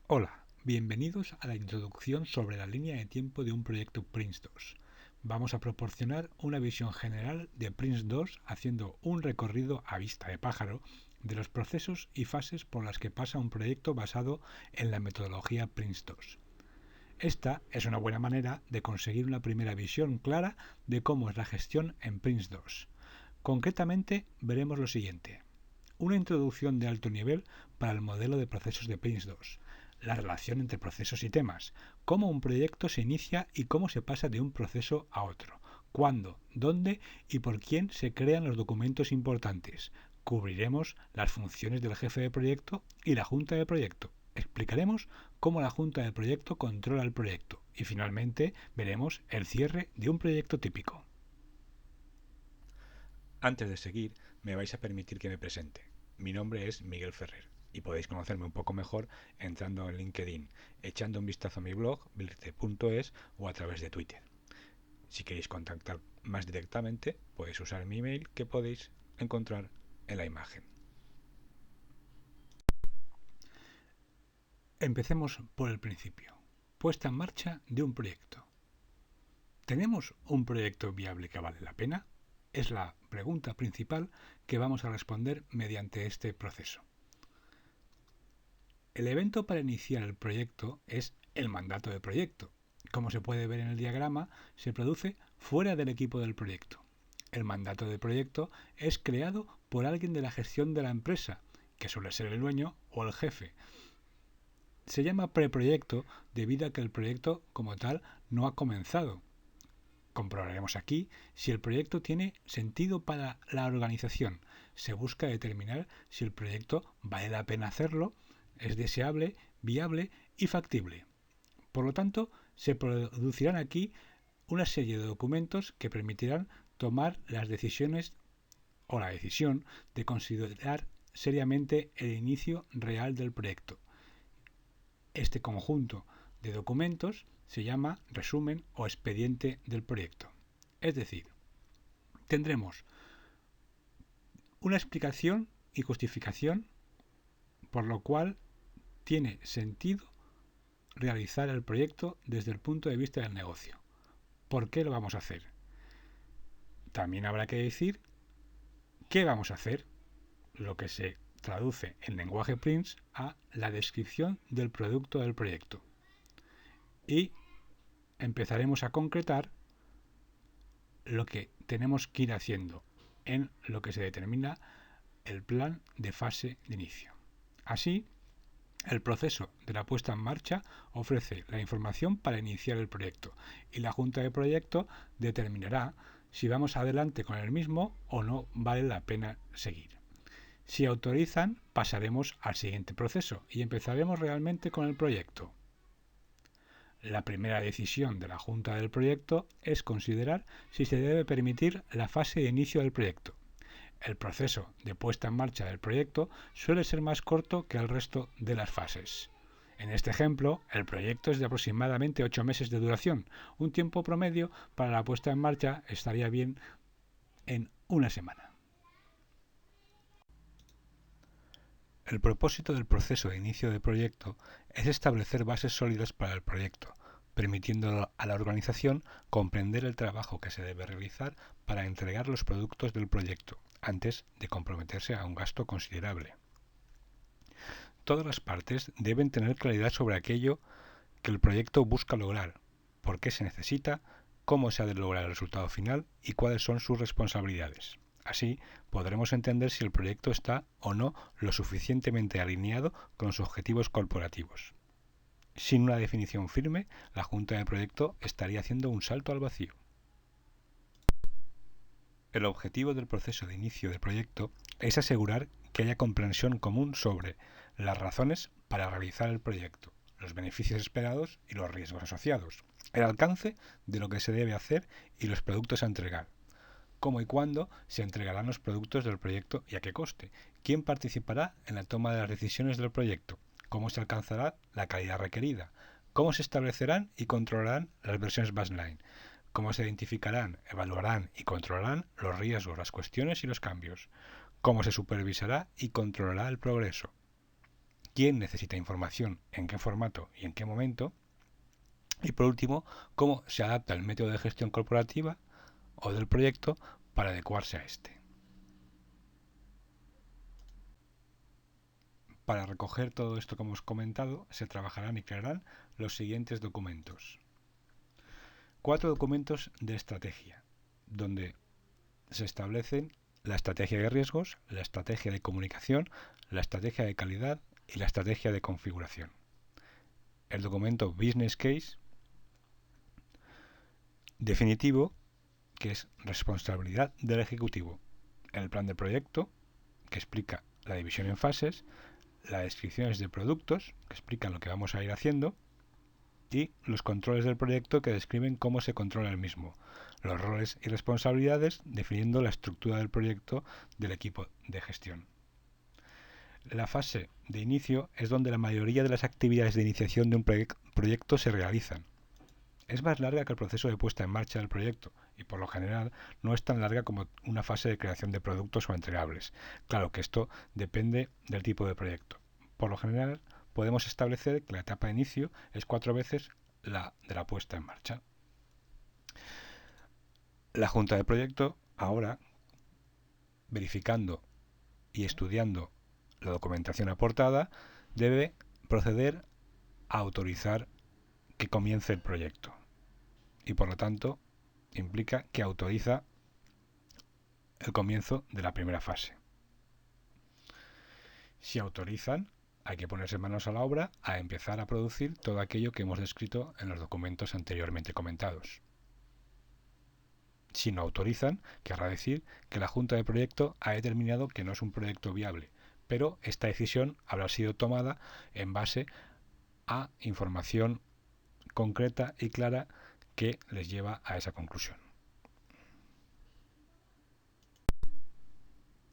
Hola, bienvenidos a la introducción sobre la línea de tiempo de un proyecto Prince2. Vamos a proporcionar una visión general de Prince2 haciendo un recorrido a vista de pájaro de los procesos y fases por las que pasa un proyecto basado en la metodología Prince2. Esta es una buena manera de conseguir una primera visión clara de cómo es la gestión en Prince2. Concretamente, veremos lo siguiente. Una introducción de alto nivel para el modelo de procesos de Prince2, la relación entre procesos y temas, cómo un proyecto se inicia y cómo se pasa de un proceso a otro, cuándo, dónde y por quién se crean los documentos importantes. Cubriremos las funciones del jefe de proyecto y la junta de proyecto. Explicaremos cómo la junta de proyecto controla el proyecto y finalmente veremos el cierre de un proyecto típico. Antes de seguir, me vais a permitir que me presente. Mi nombre es Miguel Ferrer y podéis conocerme un poco mejor entrando en LinkedIn, echando un vistazo a mi blog, birte.es o a través de Twitter. Si queréis contactar más directamente, podéis usar mi email que podéis encontrar en la imagen. Empecemos por el principio. Puesta en marcha de un proyecto. ¿Tenemos un proyecto viable que vale la pena? Es la pregunta principal que vamos a responder mediante este proceso. El evento para iniciar el proyecto es el mandato de proyecto. Como se puede ver en el diagrama, se produce fuera del equipo del proyecto. El mandato de proyecto es creado por alguien de la gestión de la empresa, que suele ser el dueño o el jefe. Se llama preproyecto debido a que el proyecto como tal no ha comenzado. Comprobaremos aquí si el proyecto tiene sentido para la organización. Se busca determinar si el proyecto vale la pena hacerlo, es deseable, viable y factible. Por lo tanto, se producirán aquí una serie de documentos que permitirán tomar las decisiones o la decisión de considerar seriamente el inicio real del proyecto. Este conjunto de documentos se llama resumen o expediente del proyecto. Es decir, tendremos una explicación y justificación por lo cual tiene sentido realizar el proyecto desde el punto de vista del negocio. ¿Por qué lo vamos a hacer? También habrá que decir qué vamos a hacer, lo que se traduce en lenguaje Prince a la descripción del producto del proyecto. Y empezaremos a concretar lo que tenemos que ir haciendo en lo que se determina el plan de fase de inicio. Así, el proceso de la puesta en marcha ofrece la información para iniciar el proyecto y la junta de proyecto determinará si vamos adelante con el mismo o no vale la pena seguir. Si autorizan, pasaremos al siguiente proceso y empezaremos realmente con el proyecto. La primera decisión de la junta del proyecto es considerar si se debe permitir la fase de inicio del proyecto. El proceso de puesta en marcha del proyecto suele ser más corto que el resto de las fases. En este ejemplo, el proyecto es de aproximadamente 8 meses de duración. Un tiempo promedio para la puesta en marcha estaría bien en una semana. El propósito del proceso de inicio de proyecto es establecer bases sólidas para el proyecto, permitiendo a la organización comprender el trabajo que se debe realizar para entregar los productos del proyecto, antes de comprometerse a un gasto considerable. Todas las partes deben tener claridad sobre aquello que el proyecto busca lograr, por qué se necesita, cómo se ha de lograr el resultado final y cuáles son sus responsabilidades. Así podremos entender si el proyecto está o no lo suficientemente alineado con los objetivos corporativos. Sin una definición firme, la junta de proyecto estaría haciendo un salto al vacío. El objetivo del proceso de inicio de proyecto es asegurar que haya comprensión común sobre las razones para realizar el proyecto, los beneficios esperados y los riesgos asociados, el alcance de lo que se debe hacer y los productos a entregar, cómo y cuándo se entregarán los productos del proyecto y a qué coste, quién participará en la toma de las decisiones del proyecto, cómo se alcanzará la calidad requerida, cómo se establecerán y controlarán las versiones baseline, cómo se identificarán, evaluarán y controlarán los riesgos, las cuestiones y los cambios, cómo se supervisará y controlará el progreso, quién necesita información, en qué formato y en qué momento. Y por último, cómo se adapta el método de gestión corporativa o del proyecto para adecuarse a este. Para recoger todo esto que hemos comentado, se trabajarán y crearán los siguientes documentos. 4 documentos de estrategia, donde se establecen la estrategia de riesgos, la estrategia de comunicación, la estrategia de calidad y la estrategia de configuración. El documento Business Case definitivo, que es responsabilidad del ejecutivo. El plan de proyecto, que explica la división en fases, las descripciones de productos, que explican lo que vamos a ir haciendo, y los controles del proyecto, que describen cómo se controla el mismo, los roles y responsabilidades, definiendo la estructura del proyecto del equipo de gestión. La fase de inicio es donde la mayoría de las actividades de iniciación de un proyecto se realizan. Es más larga que el proceso de puesta en marcha del proyecto y por lo general no es tan larga como una fase de creación de productos o entregables. Claro que esto depende del tipo de proyecto. Por lo general podemos establecer que la etapa de inicio es 4 veces la de la puesta en marcha. La junta de proyecto, ahora, verificando y estudiando la documentación aportada, debe proceder a autorizar que comience el proyecto. Y por lo tanto, implica que autoriza el comienzo de la primera fase. Si autorizan, hay que ponerse manos a la obra a empezar a producir todo aquello que hemos descrito en los documentos anteriormente comentados. Si no autorizan, querrá decir que la Junta de Proyecto ha determinado que no es un proyecto viable, pero esta decisión habrá sido tomada en base a información concreta y clara que les lleva a esa conclusión.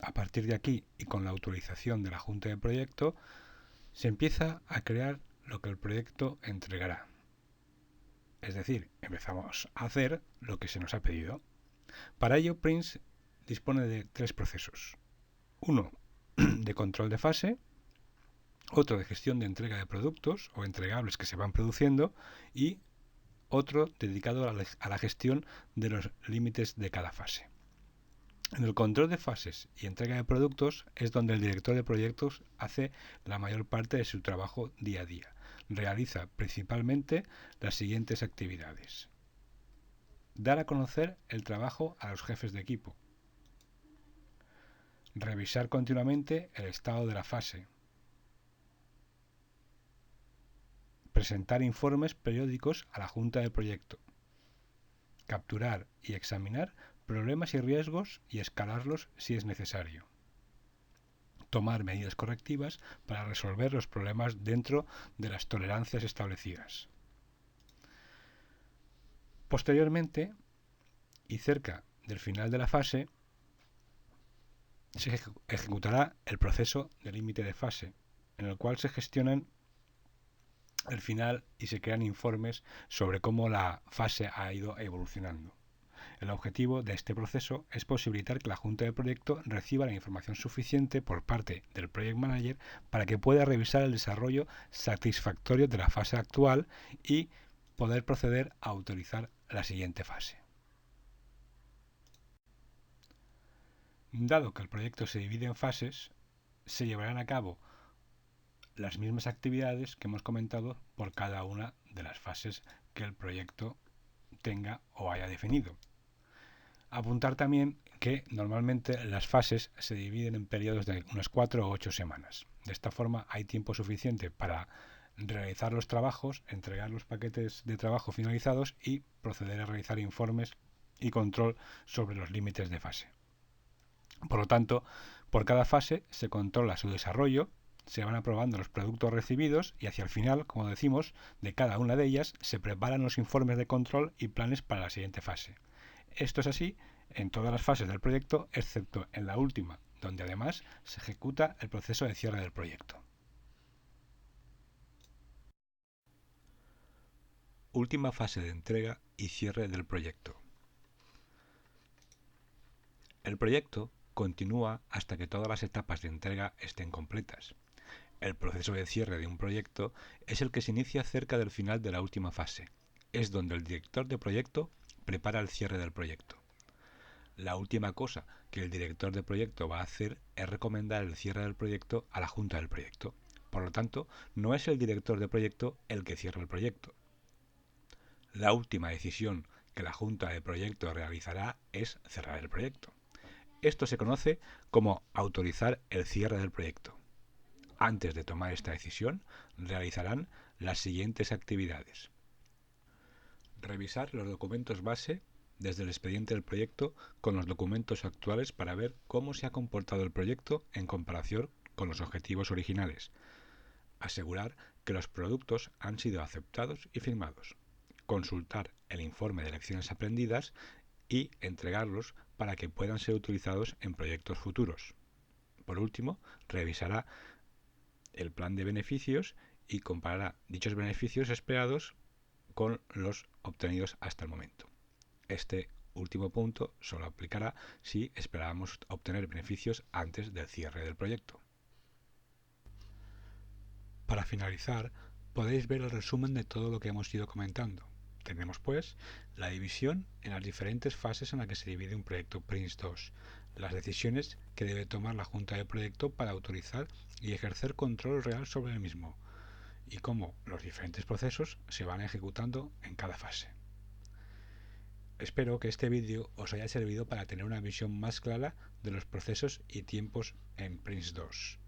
A partir de aquí y con la autorización de la Junta de Proyecto, se empieza a crear lo que el proyecto entregará. Es decir, empezamos a hacer lo que se nos ha pedido. Para ello, Prince dispone de 3 procesos. Uno de control de fase, otro de gestión de entrega de productos o entregables que se van produciendo y otro dedicado a la gestión de los límites de cada fase. En el control de fases y entrega de productos es donde el director de proyectos hace la mayor parte de su trabajo día a día. Realiza principalmente las siguientes actividades. Dar a conocer el trabajo a los jefes de equipo. Revisar continuamente el estado de la fase. Presentar informes periódicos a la junta de proyecto. Capturar y examinar problemas y riesgos y escalarlos si es necesario. Tomar medidas correctivas para resolver los problemas dentro de las tolerancias establecidas. Posteriormente, y cerca del final de la fase, se ejecutará el proceso de límite de fase, en el cual se gestionan el final y se crean informes sobre cómo la fase ha ido evolucionando. El objetivo de este proceso es posibilitar que la Junta de Proyecto reciba la información suficiente por parte del Project Manager para que pueda revisar el desarrollo satisfactorio de la fase actual y poder proceder a autorizar la siguiente fase. Dado que el proyecto se divide en fases, se llevarán a cabo las mismas actividades que hemos comentado por cada una de las fases que el proyecto tenga o haya definido. Apuntar también que normalmente las fases se dividen en periodos de unas 4 o 8 semanas. De esta forma hay tiempo suficiente para realizar los trabajos, entregar los paquetes de trabajo finalizados y proceder a realizar informes y control sobre los límites de fase. Por lo tanto, por cada fase se controla su desarrollo, se van aprobando los productos recibidos y hacia el final, como decimos, de cada una de ellas se preparan los informes de control y planes para la siguiente fase. Esto es así en todas las fases del proyecto, excepto en la última, donde además se ejecuta el proceso de cierre del proyecto. Última fase de entrega y cierre del proyecto. El proyecto continúa hasta que todas las etapas de entrega estén completas. El proceso de cierre de un proyecto es el que se inicia cerca del final de la última fase. Es donde el director de proyecto prepara el cierre del proyecto. La última cosa que el director de proyecto va a hacer es recomendar el cierre del proyecto a la junta del proyecto. Por lo tanto, no es el director de proyecto el que cierra el proyecto. La última decisión que la junta de proyecto realizará es cerrar el proyecto. Esto se conoce como autorizar el cierre del proyecto. Antes de tomar esta decisión, realizarán las siguientes actividades. Revisar los documentos base desde el expediente del proyecto con los documentos actuales para ver cómo se ha comportado el proyecto en comparación con los objetivos originales. Asegurar que los productos han sido aceptados y firmados. Consultar el informe de lecciones aprendidas y entregarlos para que puedan ser utilizados en proyectos futuros. Por último, revisará el plan de beneficios y comparará dichos beneficios esperados con los obtenidos hasta el momento. Este último punto solo aplicará si esperábamos obtener beneficios antes del cierre del proyecto. Para finalizar, podéis ver el resumen de todo lo que hemos ido comentando. Tenemos pues la división en las diferentes fases en las que se divide un proyecto PRINCE2, las decisiones que debe tomar la junta de proyecto para autorizar y ejercer control real sobre el mismo, y cómo los diferentes procesos se van ejecutando en cada fase. Espero que este vídeo os haya servido para tener una visión más clara de los procesos y tiempos en PRINCE2.